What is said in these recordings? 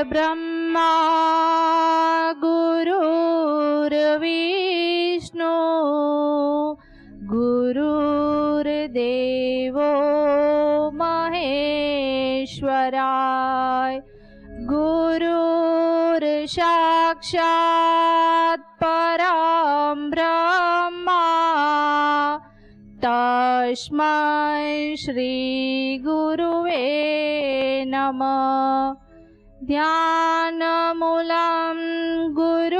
ब्रह्मा गुरुर्विष्णु गुरुर्देवो महेश्वराय गुरुर्साक्षात् परं ब्रह्मा तस्मै श्री गुरुवे नमः। ध्यानमूलं गुरुमूर्ति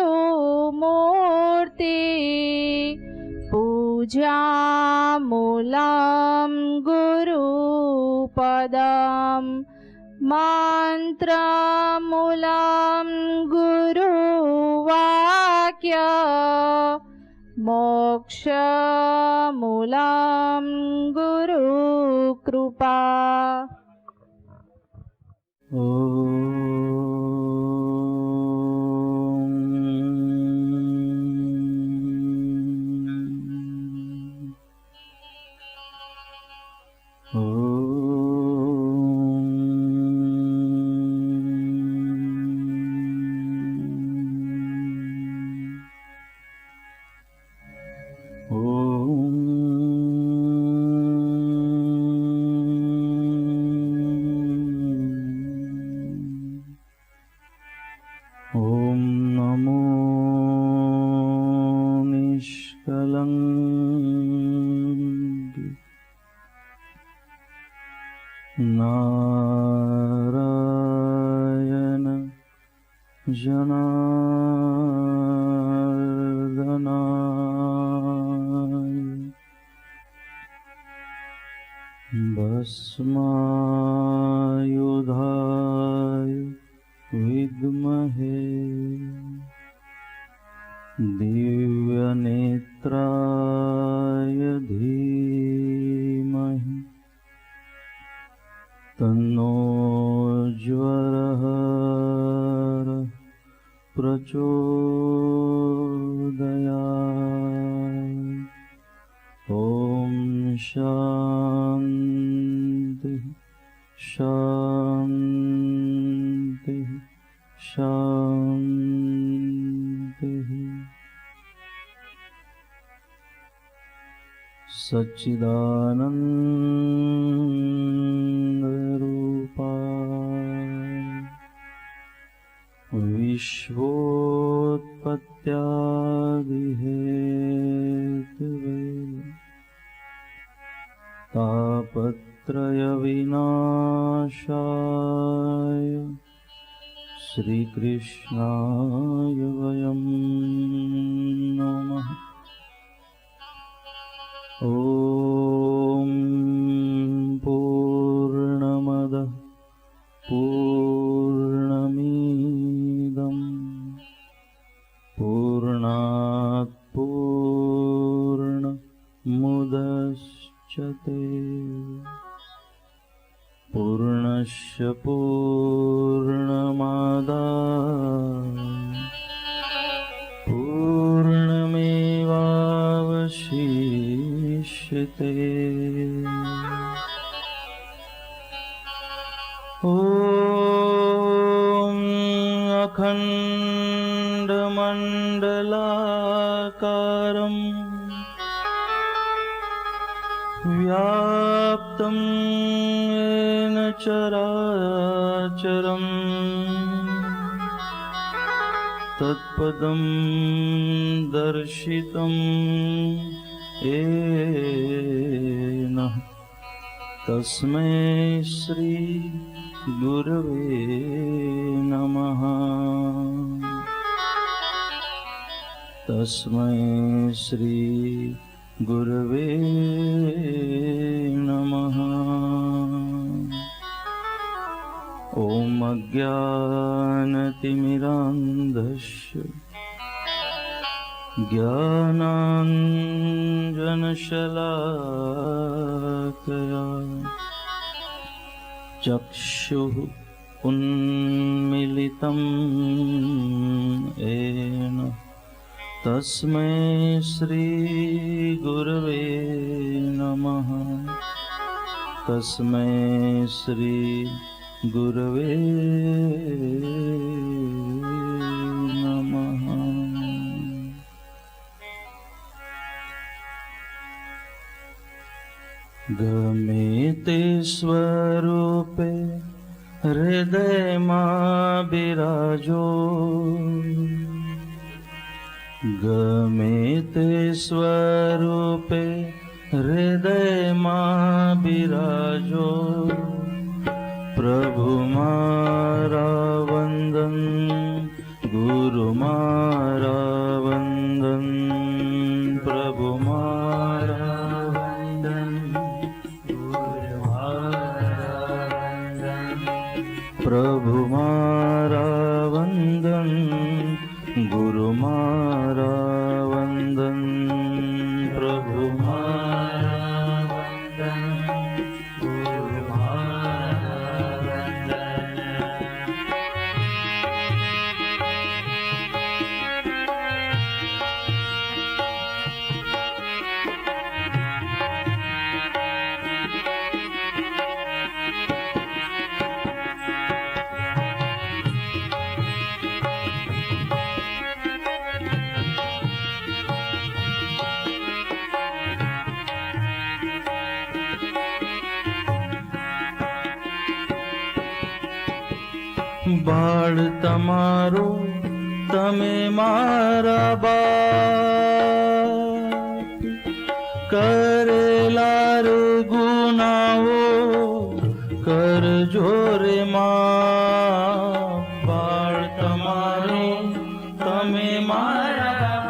पूजामूलं गुरुपदं मन्त्रमूलं गुरुवाक्य मोक्षमूलं गुरुकृपा। नारायण जनार्दनाय भस्मायुधाय विद्महे दिव्यनेत्राय धीमहि तन्नो ज्वरः प्रचोदयात्। ॐ शान्ति शान्ति शान्तिः। सच्चिदानन्दरूपाय विश्वोत्पत्त्यादिहेतवे तापत्रयविनाशाय श्रीकृष्णाय वयं नमः। ॐ पूर्णमदः पूर्णमिदं पूर्णात् पूर्णमुदच्यते पूर्णस्य पूर्णमादाय ते ॐ अखण्डमण्डलाकारम् व्याप्तं येन चराचरम् तत्पदं दर्शितं येन तस्मै श्री गुरवे नमः। तस्मै श्री गुरवे नमः। ॐ अज्ञानतिमिरान्धस्य ज्ञानाञ्जनशलाकया चक्षुः उन्मीलितं येन तस्मै श्री गुरवे नमः। तस्मै श्री गुरवे नमः। गमे ते स्वरूपे हृदयમાં બિરાજો, ગમે તે સ્વરૂપે હૃદયમાં બિરાજો, પ્રભુ મારા વંદન, ગુરુ મારા વંદન, પ્રભુ મારા વંદન, ગુરુ મારા વંદન, પ્રભુ મારા વંદન, ગુરુ મારા વંદન, પ્રભુ મારા વંદન, ગુરુ મારા બાળ તમારો તમે મારા બાપ, કરેલા રે ગુનાઓ કરજો રે માફ. બાળ તમારો તમે મારા બાપ,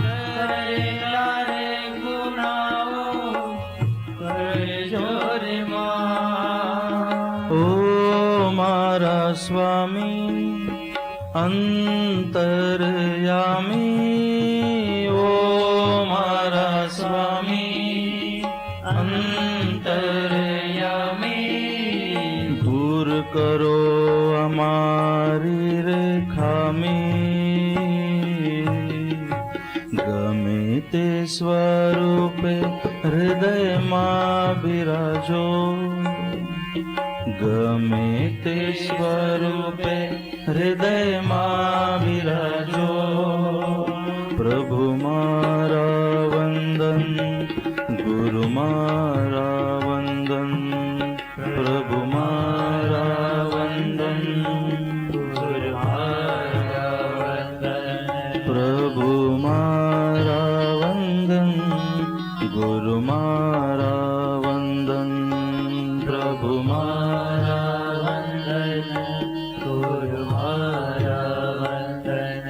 કરેલા રે ગુનાઓ કરજો રે માફ. ઓ મારા સ્વામી અંતર્યામી, ઓ મારા સ્વામી અંતર્યામી, દૂર કરો અમારી રે ખામી. ગમે તે સ્વરૂપે હૃદયમાં બિરાજો, ગમે તે સ્વરૂપે હૃદયમાં બિરાજો. પ્રભુ મારા વંદન, ગુરુ મારા વંદન, પ્રભુ મારા વંદન, ગુરુ મારા વંદન, પ્રભુ મારા વંદન, ગુરુ મારા વંદન, પ્રભુ મારા વંદન, ગુરુ મારા વંદન.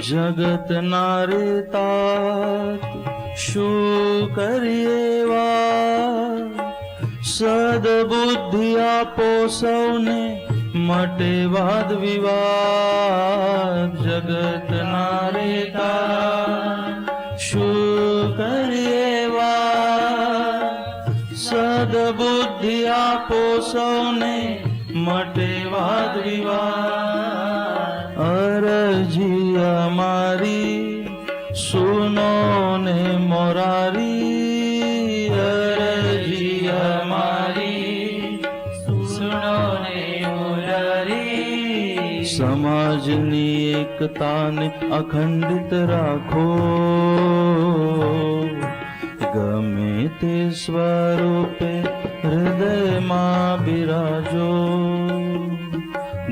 જગત ના રેતા શું કરીએ વા, સદબુદ્ધિ આપો સૌને મટે વાદ વિવાદ. જગત ના રેતા શું કરીએ વા, સદબુદ્ધિ આપો સૌને મટે વાદ વિવાદ. અરજી અમારી સુનો ને મોરારી, અરજી અમારી સુનો ને મોરારી. સમાજની એકતાને અખંડિત રાખો, ગમે તે સ્વરૂપે હૃદયમાં બિરાજો,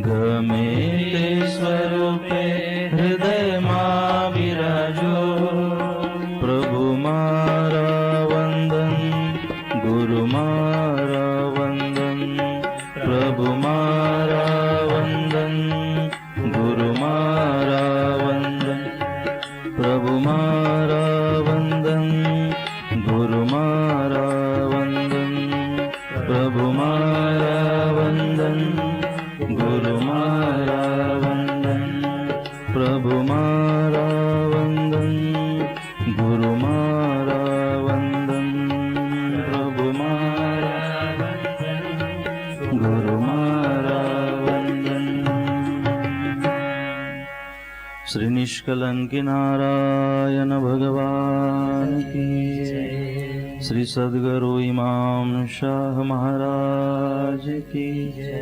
ગમે તે સ્વરૂપે હૃદયમાં બિરાજો. પ્રભુ મારા વંદન, ગુરુ મારા વંદન, પ્રભુ મારા વંદન, ગુરુ મારા વંદન, પ્રભુ મારા વંદન, ગુરુ મારા વંદન, પ્રભુ મારા વંદન, ગુરુ મારા વંદન, પ્રભુ મારા વંદન, ગુરુ મારા વંદન, પ્રભુ મારા વંદન, ગુરુ મારા વંદન. શ્રી નિષ્કલંકી નારાયણ ભગવાન કી જય. શ્રી સદગુરુ ઇમામ શાહ મહારાજ કી જય.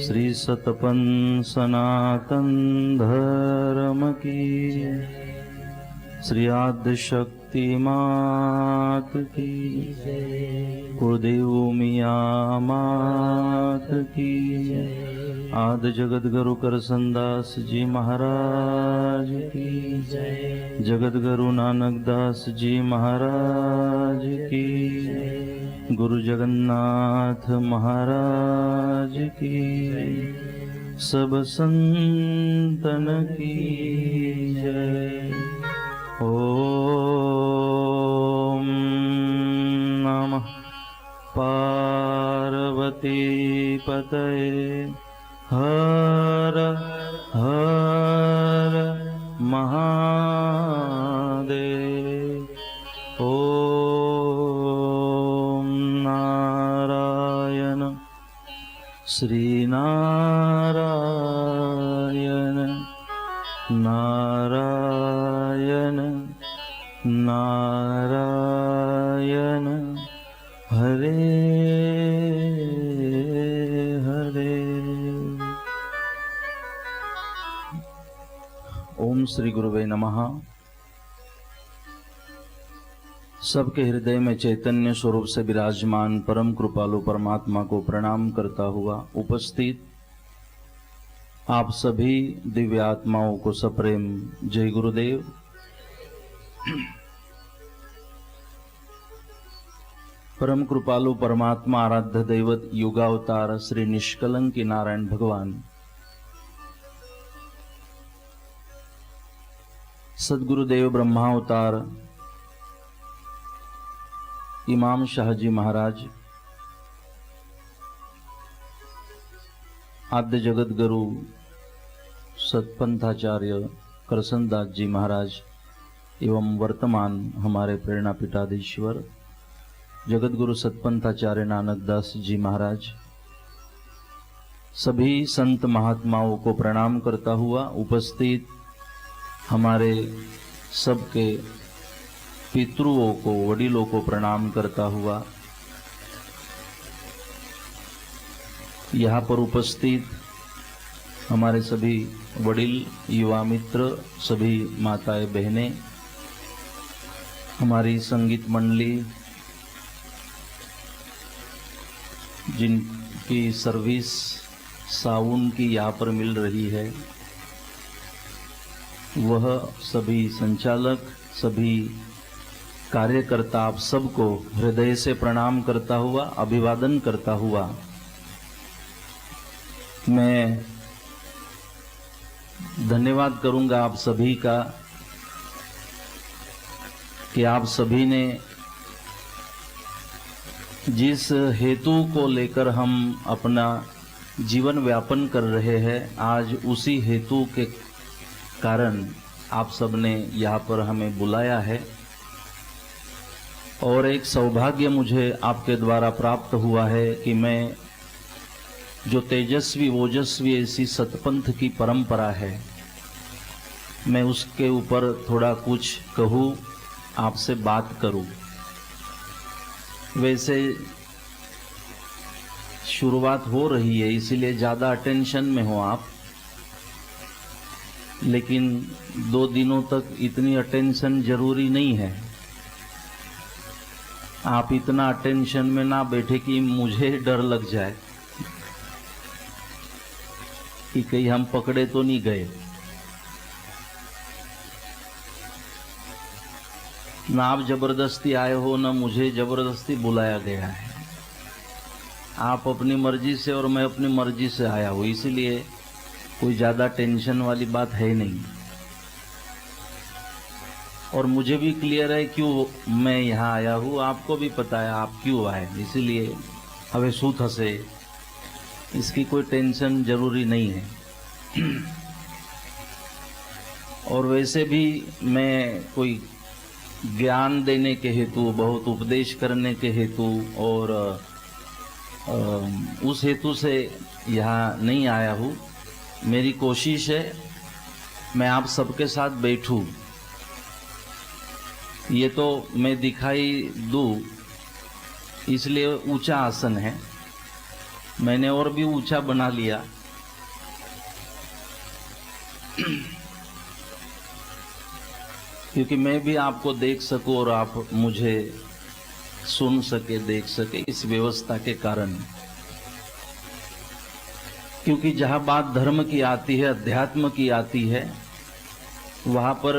શ્રી સતપન સનાતન ધર્મ કી જય. શ્રી આદ્ય શક્તિ માત કી જય. કુળદેવ મિયા માત કી જય. આદ જગદગુરુ કરસનદાસ જી મહારાજ કી જય. જગદગુરુ નાનકદાસ જી મહારાજ કી જય. ગુરુ જગન્નાથ મહારાજ કી જય. સબ સંતન કી જય. ઓમ નમઃ પાર્વતી પતયે. હર હર મહાદેવ. ઓમ નારાયણ શ્રી નારાયણ નારાયણ નારાયણ હરે હરે. ओम श्री गुरुवे नमः. सबके हृदय में चैतन्य स्वरूप से विराजमान परम कृपालु परमात्मा को प्रणाम करता हुआ उपस्थित आप सभी दिव्य आत्माओं को सप्रेम जय गुरुदेव. परम कृपालु परमात्मा आराध्य दैवत युगावतार श्री निष्कलंकी नारायण भगवान सदगुरुदेव ब्रह्मावतार इमाम शाहजी महाराज, आद्य जगत गुरु सतपंथाचार्य करसनदास जी महाराज एवं वर्तमान हमारे प्रेरणा पीठाधीश्वर जगत गुरु सतपंथाचार्य नानकदास जी महाराज, सभी संत महात्माओं को प्रणाम करता हुआ उपस्थित हमारे सबके पितृओं को वडीलों को प्रणाम करता हुआ यहाँ पर उपस्थित हमारे सभी वडील युवा मित्र, सभी माताएं बहनें, हमारी संगीत मंडली जिनकी सर्विस साउंड की यहाँ पर मिल रही है, वह सभी संचालक, सभी कार्यकर्ता, आप सबको हृदय से प्रणाम करता हुआ, अभिवादन करता हुआ मैं धन्यवाद करूंगा आप सभी का कि आप सभी ने जिस हेतु को लेकर हम अपना जीवन व्यापन कर रहे हैं, आज उसी हेतु के कारण आप सब ने यहाँ पर हमें बुलाया है। और एक सौभाग्य मुझे आपके द्वारा प्राप्त हुआ है कि मैं जो तेजस्वी ओजस्वी ऐसी सतपंथ की परंपरा है, मैं उसके ऊपर थोड़ा कुछ कहूँ, आपसे बात करूँ। वैसे शुरुआत हो रही है, इसीलिए ज़्यादा अटेंशन में हो आप, लेकिन 2 दिनों तक इतनी अटेंशन जरूरी नहीं है। आप इतना अटेंशन में ना बैठे कि मुझे डर लग जाए कि कहीं हम पकड़े तो नहीं गए। ना आप जबरदस्ती आए हो, ना मुझे जबरदस्ती बुलाया गया है। आप अपनी मर्जी से और मैं अपनी मर्जी से आया हूँ, इसीलिए कोई ज़्यादा टेंशन वाली बात है नहीं। और मुझे भी क्लियर है क्यों मैं यहाँ आया हूँ, आपको भी पता है आप क्यों आए, इसीलिए हमें सूत हंसे, इसकी कोई टेंशन जरूरी नहीं है। और वैसे भी मैं कोई ज्ञान देने के हेतु, बहुत उपदेश करने के हेतु और उस हेतु से यहाँ नहीं आया हूँ। मेरी कोशिश है मैं आप सबके साथ बैठूं, ये तो मैं दिखाई दूं, इसलिए ऊंचा आसन है, मैंने और भी ऊंचा बना लिया। क्योंकि मैं भी आपको देख सकूं और आप मुझे सुन सके, देख सके, इस व्यवस्था के कारण। क्योंकि जहां बात धर्म की आती है, अध्यात्म की आती है, वहां पर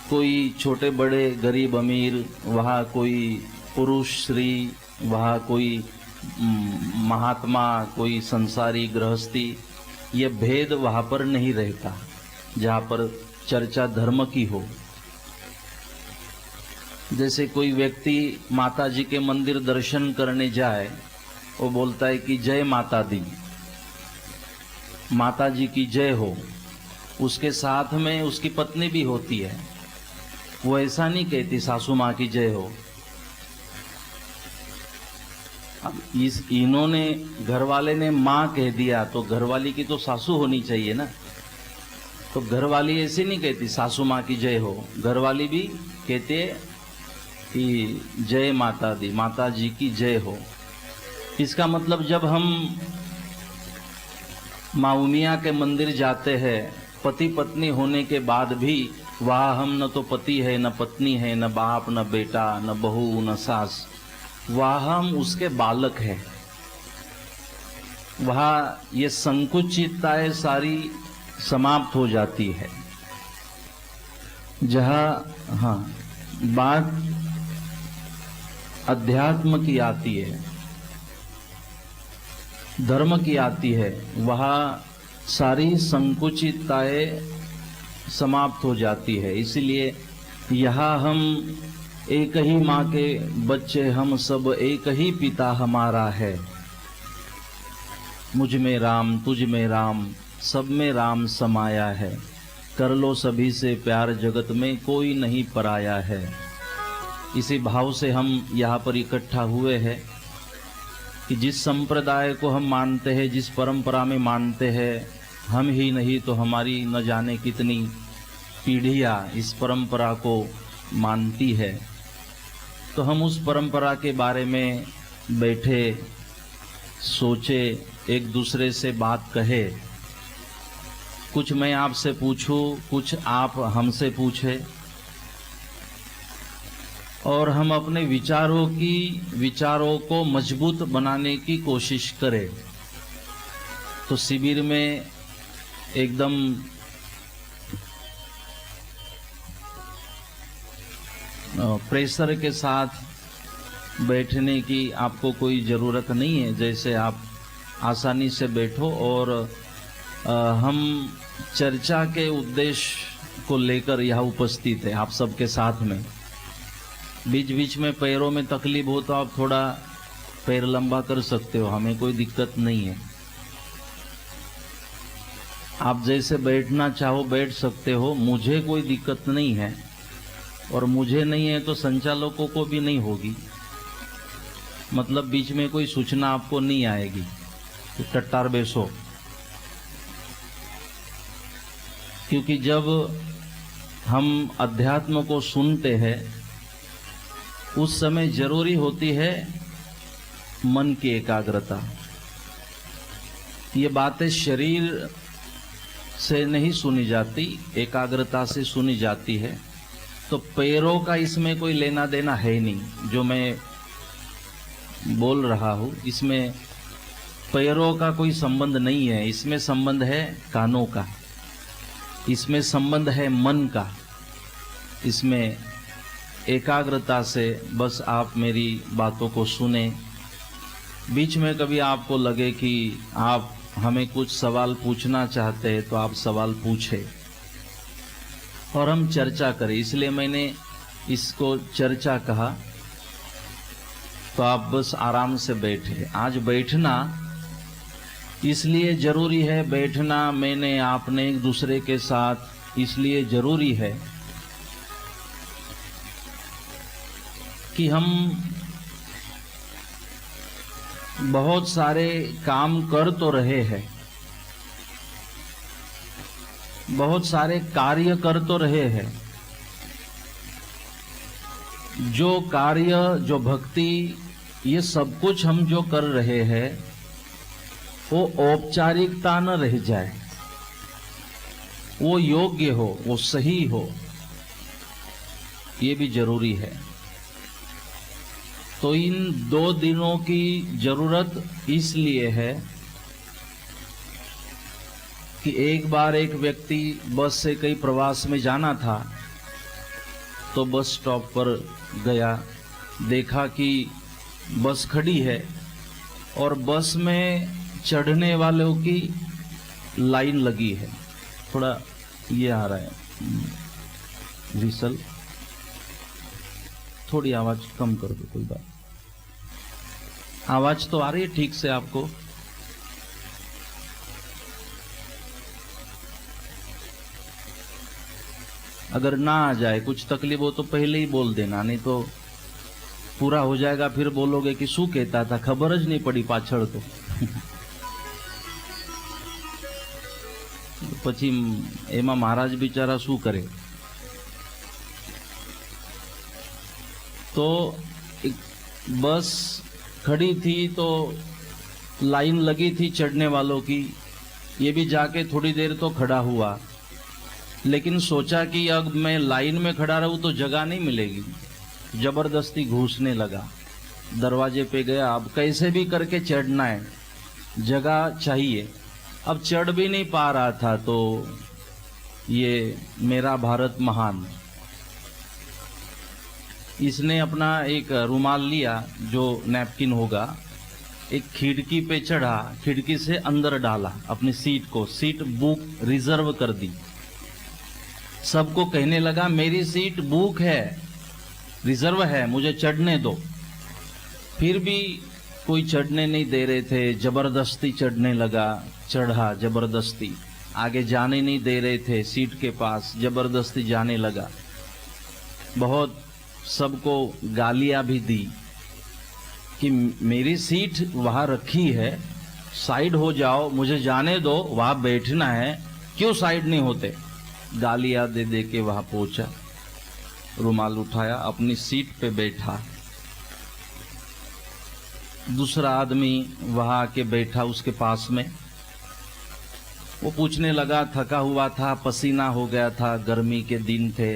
कोई छोटे बड़े, गरीब अमीर, वहां कोई पुरुष स्त्री, वहां कोई महात्मा, कोई संसारी गृहस्थी, ये भेद वहां पर नहीं रहता जहां पर चर्चा धर्म की हो। जैसे कोई व्यक्ति माता जी के मंदिर दर्शन करने जाए, वो बोलता है कि जय माता दी, माता जी की जय हो, उसके साथ में उसकी पत्नी भी होती है, वो ऐसा नहीं कहती सासू माँ की जय हो। अब इन्होंने, घर वाले ने माँ कह दिया तो घरवाली की तो सासू होनी चाहिए ना। तो घरवाली ऐसे नहीं कहती सासू माँ की जय हो, घरवाली भी कहते कि जय माता दी, माता जी की जय हो। इसका मतलब जब हम माँ उमिया के मंदिर जाते हैं, पति पत्नी होने के बाद भी वहाँ हम न तो पति है, न पत्नी है, न बाप, न बेटा, न बहू, न सास, वहाँ हम उसके बालक हैं। वहाँ ये संकुचितताएं सारी समाप्त हो जाती है। जहाँ बात अध्यात्म की आती है, धर्म की आती है, वहाँ सारी संकुचितताएं समाप्त हो जाती है। इसलिए यहाँ हम एक ही माँ के बच्चे, हम सब एक ही पिता हमारा है। मुझ में राम, तुझ में राम, सब में राम समाया है। कर लो सभी से प्यार, जगत में कोई नहीं पराया है। इसी भाव से हम यहाँ पर इकट्ठा हुए हैं कि जिस संप्रदाय को हम मानते हैं, जिस परंपरा में मानते हैं, हम ही नहीं तो हमारी न जाने कितनी पीढ़ियाँ इस परंपरा को मानती है। तो हम उस परंपरा के बारे में बैठे, सोचे, एक दूसरे से बात कहे, कुछ मैं आपसे पूछूं, कुछ आप हमसे पूछे, और हम अपने विचारों को मजबूत बनाने की कोशिश करें। तो शिविर में एकदम प्रेशर के साथ बैठने की आपको कोई ज़रूरत नहीं है। जैसे आप आसानी से बैठो और हम चर्चा के उद्देश्य को लेकर यह उपस्थित है आप सबके साथ में। बीच बीच में पैरों में तकलीफ हो तो आप थोड़ा पैर लंबा कर सकते हो, हमें कोई दिक्कत नहीं है। आप जैसे बैठना चाहो बैठ सकते हो, मुझे कोई दिक्कत नहीं है, और मुझे नहीं है तो संचालकों को भी नहीं होगी। मतलब बीच में कोई सूचना आपको नहीं आएगी तो टट्टार बैसो, क्योंकि जब हम अध्यात्म को सुनते हैं उस समय जरूरी होती है मन की एकाग्रता। ये बातें शरीर से नहीं सुनी जाती, एकाग्रता से सुनी जाती है। तो पैरों का इसमें कोई लेना देना है नहीं। जो मैं बोल रहा हूँ इसमें पैरों का कोई संबंध नहीं है, इसमें संबंध है कानों का, इसमें संबंध है मन का। इसमें एकाग्रता से बस आप मेरी बातों को सुने। बीच में कभी आपको लगे कि आप हमें कुछ सवाल पूछना चाहते हैं तो आप सवाल पूछे और हम चर्चा करें, इसलिए मैंने इसको चर्चा कहा। तो आप बस आराम से बैठे। आज बैठना इसलिए जरूरी है, बैठना मैंने आपने एक दूसरे के साथ इसलिए जरूरी है कि हम बहुत सारे काम कर तो रहे हैं, बहुत सारे कार्य कर तो रहे हैं। जो कार्य, जो भक्ति, ये सब कुछ हम जो कर रहे हैं वो औपचारिकता न रह जाए, वो योग्य हो, वो सही हो, ये भी जरूरी है। तो इन 2 दिनों की जरूरत इसलिए है कि एक बार एक व्यक्ति बस से कहीं प्रवास में जाना था तो बस स्टॉप पर गया, देखा कि बस खड़ी है और बस में चढ़ने वालों की लाइन लगी है। थोड़ा ये आ रहा है विसल, थोड़ी आवाज कम कर दो, कोई बात। आवाज तो आ रही है ठीक से आपको? अगर ना आ जाए, कुछ तकलीफ हो तो पहले ही बोल देना, नहीं तो पूरा हो जाएगा फिर बोलोगे कि शू कहता था, खबर ज नहीं पड़ी पाछड़ तो। પછી એમાં મહારાજ બિચારા શું કરે? तो एक बस खड़ी थी तो लाइन लगी थी चढ़ने वालों की, ये भी जाके थोड़ी देर तो खड़ा हुआ, लेकिन सोचा कि अब मैं लाइन में खड़ा रहूं तो जगह नहीं मिलेगी, जबरदस्ती घुसने लगा। दरवाजे पे गया, अब कैसे भी करके चढ़ना है, जगह चाहिए। अब चढ़ भी नहीं पा रहा था तो ये मेरा भारत महान, इसने अपना एक रुमाल लिया जो नैपकिन होगा, एक खिड़की पे चढ़ा, खिड़की से अंदर डाला अपनी सीट को, सीट बुक रिजर्व कर दी। सबको कहने लगा मेरी सीट बुक है, रिजर्व है, मुझे चढ़ने दो। फिर भी कोई चढ़ने नहीं दे रहे थे, जबरदस्ती चढ़ने लगा, चढ़ा जबरदस्ती, आगे जाने नहीं दे रहे थे सीट के पास, जबरदस्ती जाने लगा। बहुत सबको गालियां भी दी कि मेरी सीट वहां रखी है, साइड हो जाओ, मुझे जाने दो, वहां बैठना है, क्यों साइड नहीं होते? गालियां दे दे के वहां पहुंचा, रुमाल उठाया, अपनी सीट पे बैठा। दूसरा आदमी वहां आके बैठा उसके पास में, वो पूछने लगा, थका हुआ था, पसीना हो गया था, गर्मी के दिन थे,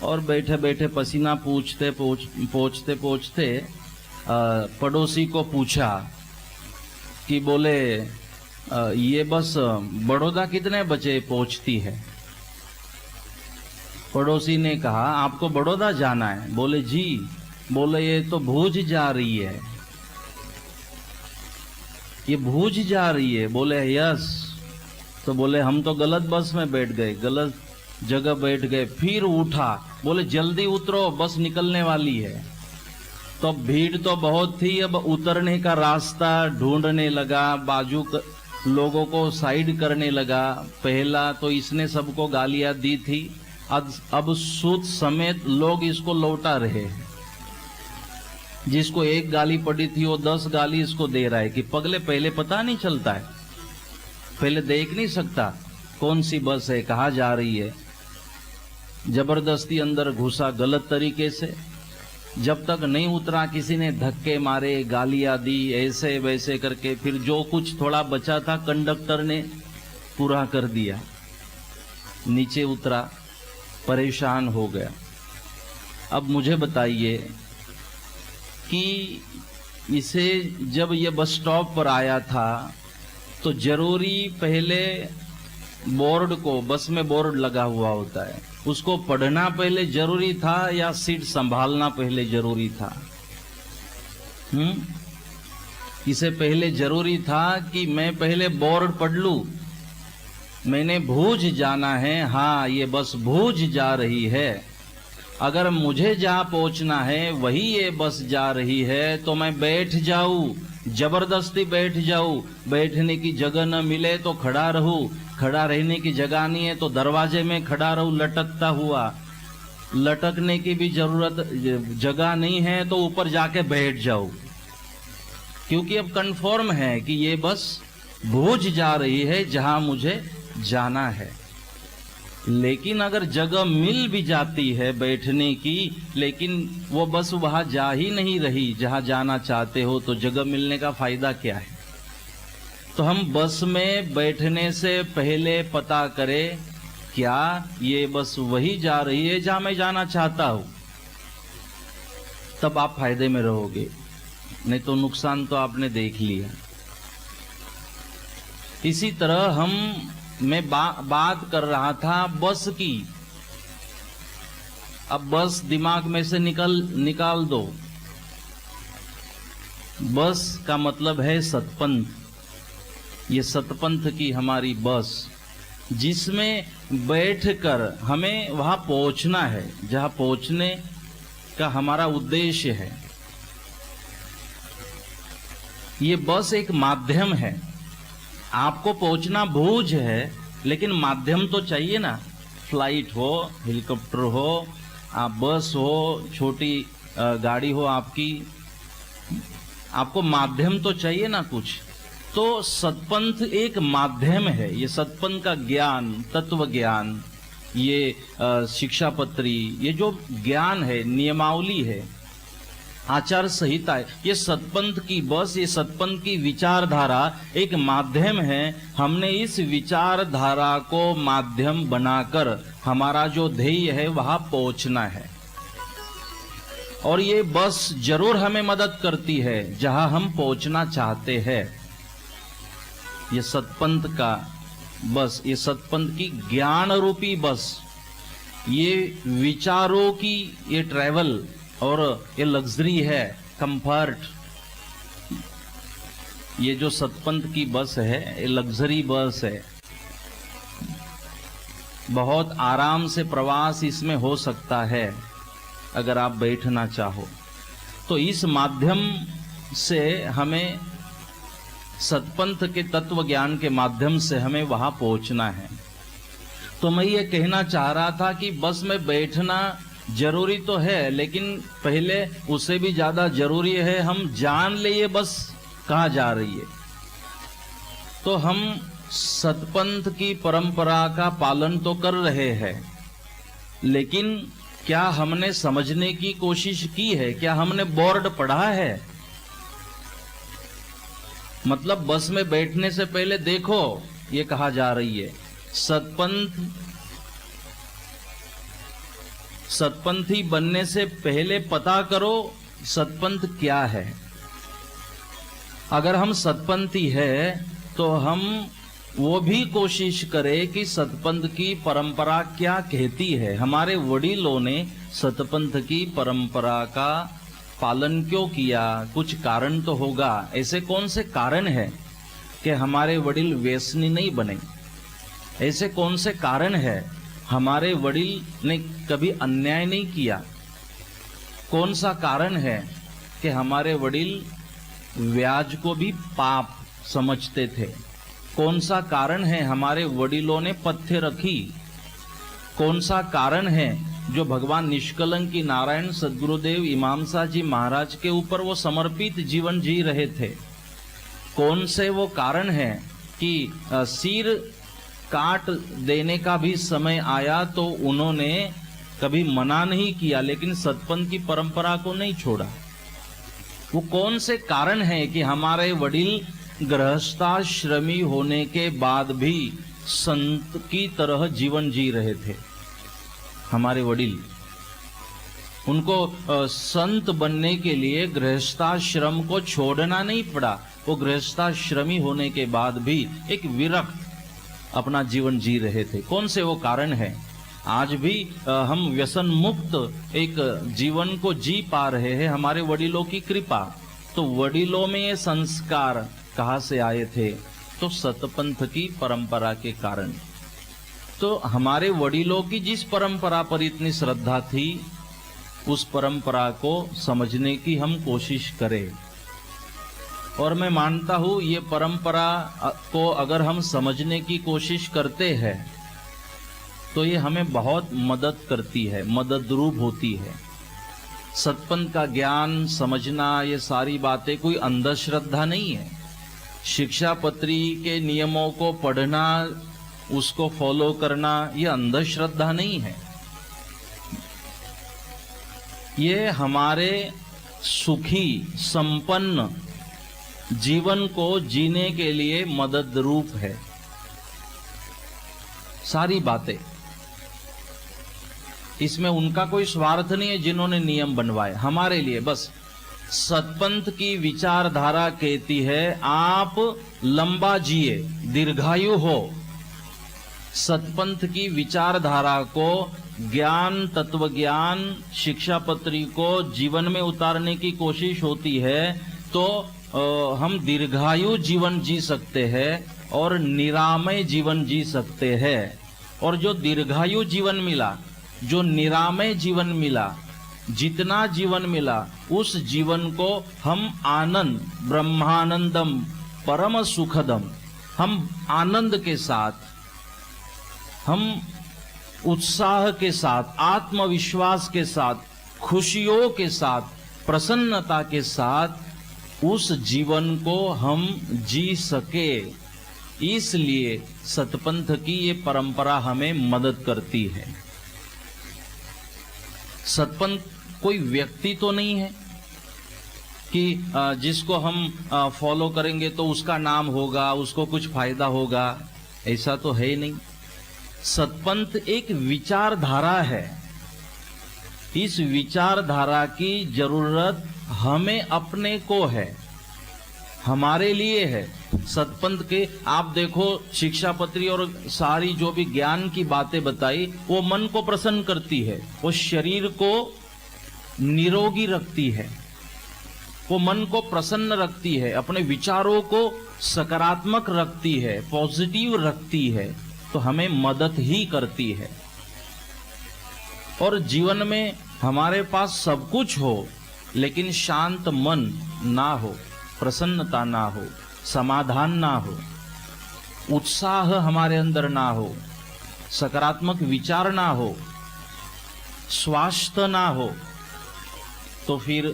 और बैठे बैठे पसीना पहुंचते पड़ोसी को पूछा कि बोले ये बस बड़ौदा कितने बजे पहुंचती है? पड़ोसी ने कहा आपको बड़ौदा जाना है? बोले जी। बोले ये तो भूज जा रही है, ये भूज जा रही है। बोले यस। तो बोले हम तो गलत बस में बैठ गए, गलत जगह बैठ गए। फिर उठा, बोले जल्दी उतरो बस निकलने वाली है। तो भीड़ तो बहुत थी, अब उतरने का रास्ता ढूंढने लगा, बाजू लोगों को साइड करने लगा। पहला तो इसने सबको गालियां दी थी, अब सूद समेत लोग इसको लौटा रहे हैं। जिसको एक गाली पड़ी थी वो 10 गाली इसको दे रहा है कि पगले पहले पता नहीं चलता है, पहले देख नहीं सकता कौन सी बस है, कहाँ जा रही है। जबरदस्ती अंदर घुसा गलत तरीके से, जब तक नहीं उतरा किसी ने धक्के मारे, गालियां दी, ऐसे वैसे करके फिर जो कुछ थोड़ा बचा था कंडक्टर ने पूरा कर दिया। नीचे उतरा, परेशान हो गया। अब मुझे बताइए कि इसे जब ये बस स्टॉप पर आया था तो जरूरी पहले बोर्ड को, बस में बोर्ड लगा हुआ होता है, उसको पढ़ना पहले जरूरी था या सीट संभालना पहले जरूरी था? इसे पहले जरूरी था कि मैं पहले बोर्ड पढ़ लूं, मैंने भूज जाना है, हाँ ये बस भूज जा रही है, अगर मुझे जहां पहुंचना है वही ये बस जा रही है तो मैं बैठ जाऊं, जबरदस्ती बैठ जाऊं। बैठने की जगह न मिले तो खड़ा रहूं, खड़ा रहने की जगह नहीं है तो दरवाजे में खड़ा रहूं लटकता हुआ, लटकने की भी जगह नहीं है तो ऊपर जाके बैठ जाऊं, क्योंकि अब कंफर्म है कि ये बस भूज जा रही है जहां मुझे जाना है। लेकिन अगर जगह मिल भी जाती है बैठने की, लेकिन वो बस वहां जा ही नहीं रही जहां जाना चाहते हो, तो जगह मिलने का फायदा क्या है? तो हम बस में बैठने से पहले पता करें क्या ये बस वही जा रही है जहां मैं जाना चाहता हूं, तब आप फायदे में रहोगे, नहीं तो नुकसान तो आपने देख लिया। इसी तरह मैं बात कर रहा था बस की। अब बस दिमाग में से निकाल दो। बस का मतलब है सतपंथ। ये सतपंथ की हमारी बस, जिसमें बैठकर हमें वहां पहुंचना है जहां पहुंचने का हमारा उद्देश्य है। ये बस एक माध्यम है, आपको पहुंचना भूज है, लेकिन माध्यम तो चाहिए ना। फ्लाइट हो, हेलीकॉप्टर हो, आप बस हो, छोटी गाड़ी हो आपकी, आपको माध्यम तो चाहिए ना कुछ। तो सतपंथ एक माध्यम है। ये सतपंथ का ज्ञान, तत्व ज्ञान, ये शिक्षा पत्री, ये जो ज्ञान है, नियमावली है, आचार संहिता है, ये सतपंथ की बस, ये सतपंथ की विचारधारा एक माध्यम है। हमने इस विचारधारा को माध्यम बनाकर हमारा जो ध्येय है वहां पहुंचना है। और ये बस जरूर हमें मदद करती है जहां हम पहुंचना चाहते हैं। ये सतपंथ का बस, ये सतपंथ की ज्ञान रूपी बस, ये विचारों की ये ट्रैवल और ये लग्जरी है, कंफर्ट। ये जो सतपंथ की बस है ये लग्जरी बस है। बहुत आराम से प्रवास इसमें हो सकता है अगर आप बैठना चाहो। तो इस माध्यम से हमें, सतपंथ के तत्व ज्ञान के माध्यम से हमें वहां पहुंचना है। तो मैं ये कहना चाह रहा था कि बस में बैठना जरूरी तो है, लेकिन पहले उससे भी ज्यादा जरूरी है हम जान ले ये बस कहाँ जा रही है। तो हम सतपंथ की परंपरा का पालन तो कर रहे हैं, लेकिन क्या हमने समझने की कोशिश की है? क्या हमने बोर्ड पढ़ा है? मतलब बस में बैठने से पहले देखो ये कहाँ जा रही है। सतपंथी बनने से पहले पता करो सतपंथ क्या है। अगर हम सतपंथी है तो हम वो भी कोशिश करें कि सतपंथ की परंपरा क्या कहती है। हमारे वडीलों ने सतपंथ की परंपरा का पालन क्यों किया? कुछ कारण तो होगा। ऐसे कौन से कारण है कि हमारे वडील व्यसनी नहीं बने? ऐसे कौन से कारण है? हमारे वडील ने कभी अन्याय नहीं किया। कौन सा कारण है कि हमारे वडील ब्याज को भी पाप समझते थे? कौन सा कारण है हमारे वडीलों ने पथ्य रखी? कौन सा कारण है जो भगवान निष्कलंकी नारायण सद्गुरुदेव इमाम साहब जी महाराज के ऊपर वो समर्पित जीवन जी रहे थे? कौन से वो कारण है कि सिर काट देने का भी समय आया तो उन्होंने कभी मना नहीं किया, लेकिन सतपंथ की परंपरा को नहीं छोड़ा? वो कौन से कारण है कि हमारे वडील गृहस्थाश्रमी होने के बाद भी संत की तरह जीवन जी रहे थे? हमारे वडील, उनको संत बनने के लिए गृहस्थाश्रम को छोड़ना नहीं पड़ा। वो गृहस्थाश्रमी होने के बाद भी एक विरक्त अपना जीवन जी रहे थे। कौन से वो कारण है? आज भी हम व्यसन मुक्त एक जीवन को जी पा रहे हैं, हमारे वडीलों की कृपा। तो वडीलों में ये संस्कार कहाँ से आए थे? तो सतपंथ की परंपरा के कारण। तो हमारे वडीलों की जिस परंपरा पर इतनी श्रद्धा थी, उस परंपरा को समझने की हम कोशिश करें। और मैं मानता हूँ ये परंपरा को अगर हम समझने की कोशिश करते हैं तो ये हमें बहुत मदद करती है, मददरूप होती है। सतपंथ का ज्ञान समझना, ये सारी बातें कोई अंधश्रद्धा नहीं है। शिक्षापत्री के नियमों को पढ़ना, उसको फॉलो करना, ये अंधश्रद्धा नहीं है। ये हमारे सुखी संपन्न जीवन को जीने के लिए मदद रूप है। सारी बातें इसमें उनका कोई स्वार्थ नहीं है जिन्होंने नियम बनवाए हमारे लिए। बस सतपंथ की विचारधारा कहती है आप लंबा जिए, दीर्घायु हो। सतपंथ की विचारधारा को, ज्ञान, तत्व ज्ञान, शिक्षापत्री को जीवन में उतारने की कोशिश होती है तो हम दीर्घायु जीवन जी सकते हैं और निरामय जीवन जी सकते हैं। और जो दीर्घायु जीवन मिला, जो निरामय जीवन मिला, जितना जीवन मिला, उस जीवन को हम आनंद, ब्रह्मानंदम परम सुखदम, हम आनंद के साथ, हम उत्साह के साथ, आत्मविश्वास के साथ, खुशियों के साथ, प्रसन्नता के साथ उस जीवन को हम जी सके। इसलिए सतपंथ की ये परंपरा हमें मदद करती है। सतपंथ कोई व्यक्ति तो नहीं है कि जिसको हम फॉलो करेंगे तो उसका नाम होगा, उसको कुछ फायदा होगा, ऐसा तो है नहीं। सतपंथ एक विचारधारा है। इस विचारधारा की जरूरत हमें अपने को है, हमारे लिए है। सतपंथ के आप देखो, शिक्षापत्री और सारी जो भी ज्ञान की बातें बताई, वो मन को प्रसन्न करती है, वो शरीर को निरोगी रखती है, वो मन को प्रसन्न रखती है, अपने विचारों को सकारात्मक रखती है, पॉजिटिव रखती है, तो हमें मदद ही करती है। और जीवन में हमारे पास सब कुछ हो लेकिन शांत मन ना हो, प्रसन्नता ना हो, समाधान ना हो, उत्साह हमारे अंदर ना हो, सकारात्मक विचार ना हो, स्वास्थ्य ना हो, तो फिर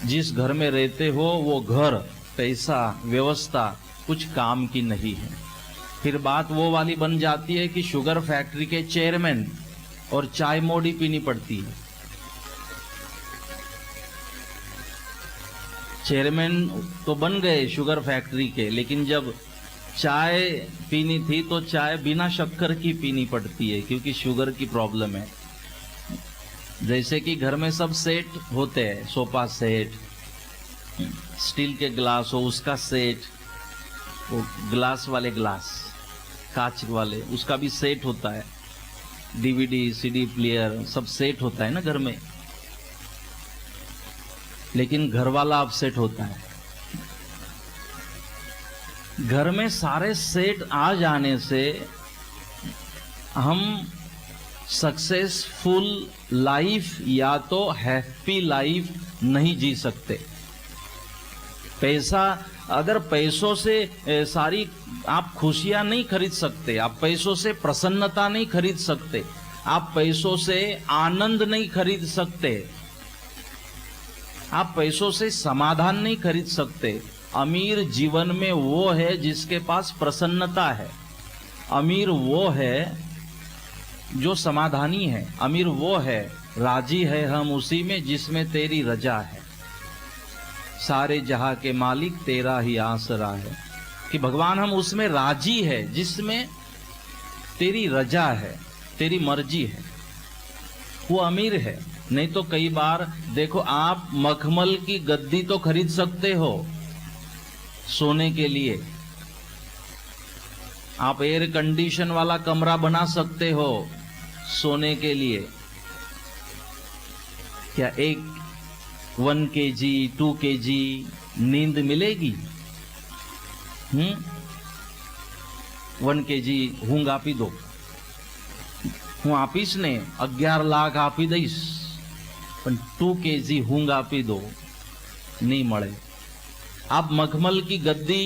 जिस घर में रहते हो वो घर, पैसा, व्यवस्था कुछ काम की नहीं है। फिर बात वो वाली बन जाती है कि शुगर फैक्ट्री के चेयरमैन और चाय मोड़ी पीनी पड़ती है। चेयरमैन तो बन गए शुगर फैक्ट्री के, लेकिन जब चाय पीनी थी तो चाय बिना शक्कर की पीनी पड़ती है, क्योंकि शुगर की प्रॉब्लम है। जैसे कि घर में सब सेट होते हैं, सोफा सेट, स्टील के ग्लास हो उसका सेट, वो ग्लास वाले ग्लास, कांच वाले उसका भी सेट होता है, डीवीडी सीडी प्लेयर सब सेट होता है ना घर में। लेकिन घर वाला अपसेट होता है। घर में सारे सेट आ जाने से हम सक्सेसफुल लाइफ या तो हैप्पी लाइफ नहीं जी सकते। पैसा, अगर पैसों से सारी आप खुशियां नहीं खरीद सकते, आप पैसों से प्रसन्नता नहीं खरीद सकते, आप पैसों से आनंद नहीं खरीद सकते, आप पैसों से समाधान नहीं खरीद सकते। अमीर जीवन में वो है जिसके पास प्रसन्नता है, अमीर वो है जो समाधानी है, अमीर वो है, राजी है हम उसी में जिसमें तेरी रजा है। सारे जहां के मालिक तेरा ही आसरा है, कि भगवान हम उसमें राजी है जिसमें तेरी रजा है, तेरी मर्जी है, वो अमीर है। नहीं तो कई बार देखो, आप मखमल की गद्दी तो खरीद सकते हो सोने के लिए, आप एयर कंडीशन वाला कमरा बना सकते हो सोने के लिए। क्या 1 kg 2 kg नींद मिलेगी? 1 kg ઊંઘ આપી દો, હું આપીશ ને 11 લાખ આપી દઈશ, પણ 2 kg ઊંઘ આપી દો, नहीं મળે। आप मखमल की गद्दी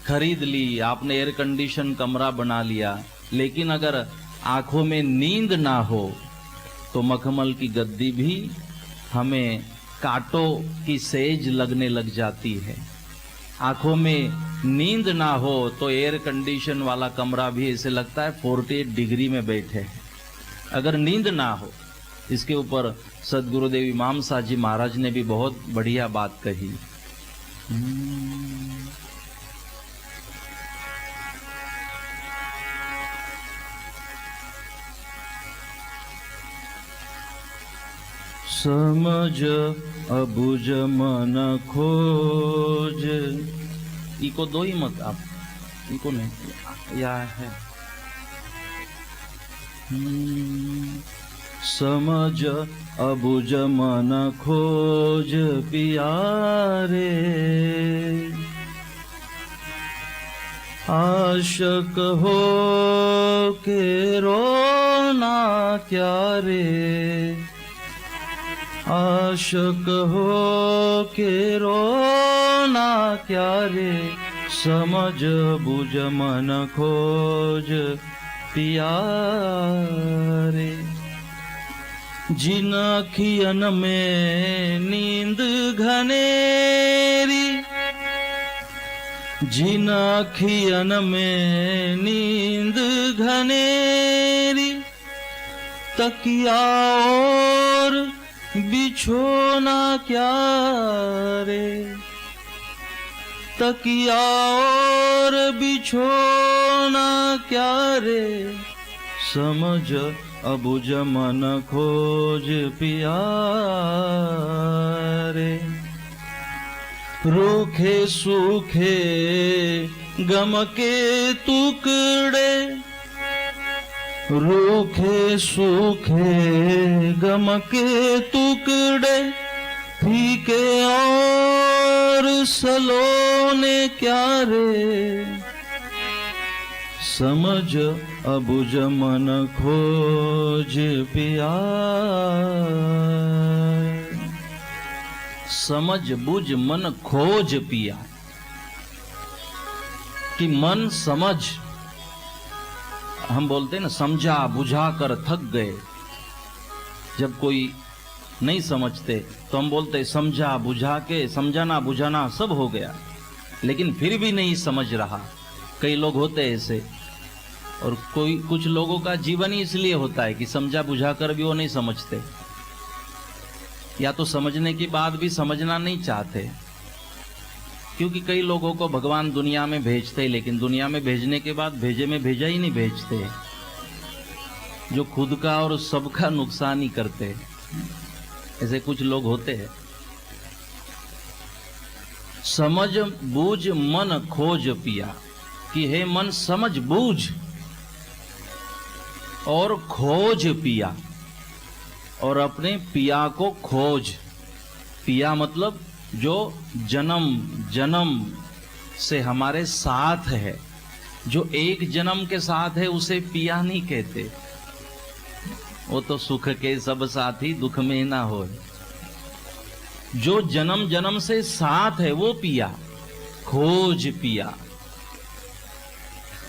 खरीद ली, आपने एयर कंडीशन कमरा बना लिया, लेकिन अगर आंखों में नींद ना हो तो मखमल की गद्दी भी हमें कांटों की सेज लगने लग जाती है। आंखों में नींद ना हो तो एयर कंडीशन वाला कमरा भी ऐसे लगता है 48 डिग्री में बैठे हैं। अगर नींद ना हो, इसके ऊपर सदगुरुदेव इमाम साहब जी महाराज ने भी बहुत बढ़िया बात कही। समझ अबुझ मन खोज, इको दो ही मत आप, इको नहीं, या है। समझ अबुझ मन खोज पियारे, आशक हो के रोना क्या रे, आशक हो के रोना क्या रे, समझ बुझ मन खोज पियारे। जिन अखियन में नींद घनेरी, जिन अखियन में नींद घनेरी, तकिया और बिछोना क्या रे, तकिया और बिछोना क्या रे, समझ अबुझ मन खोज पियारे। रूखे सूखे गम के टुकड़े, रूखे सूखे गम के टुकड़े, फीके और सलोने क्या रे, समझ अबुझ मन खोज पिया। समझ बुझ मन खोज पिया, कि मन समझ, हम बोलते हैं ना समझा बुझा कर थक गए। जब कोई नहीं समझते तो हम बोलते समझा बुझा के, समझाना बुझाना सब हो गया, लेकिन फिर भी नहीं समझ रहा। कई लोग होते हैं ऐसे, और कोई कुछ लोगों का जीवन ही इसलिए होता है कि समझा बुझा कर भी वो नहीं समझते, या तो समझने के बाद भी समझना नहीं चाहते। क्योंकि कई लोगों को भगवान दुनिया में भेजते, लेकिन दुनिया में भेजने के बाद भेजे में भेजा ही नहीं भेजते, जो खुद का और सबका नुकसान ही करते। ऐसे कुछ लोग होते हैं। समझ बूझ मन खोज पिया, कि हे मन समझ बूझ और खोज पिया, और अपने पिया को खोज। पिया मतलब जो जन्म जन्म से हमारे साथ है, जो एक जन्म के साथ है उसे पिया नहीं कहते, वो तो सुख के सब साथी दुख में ना हो। जो जन्म जन्म से साथ है वो पिया, खोज पिया।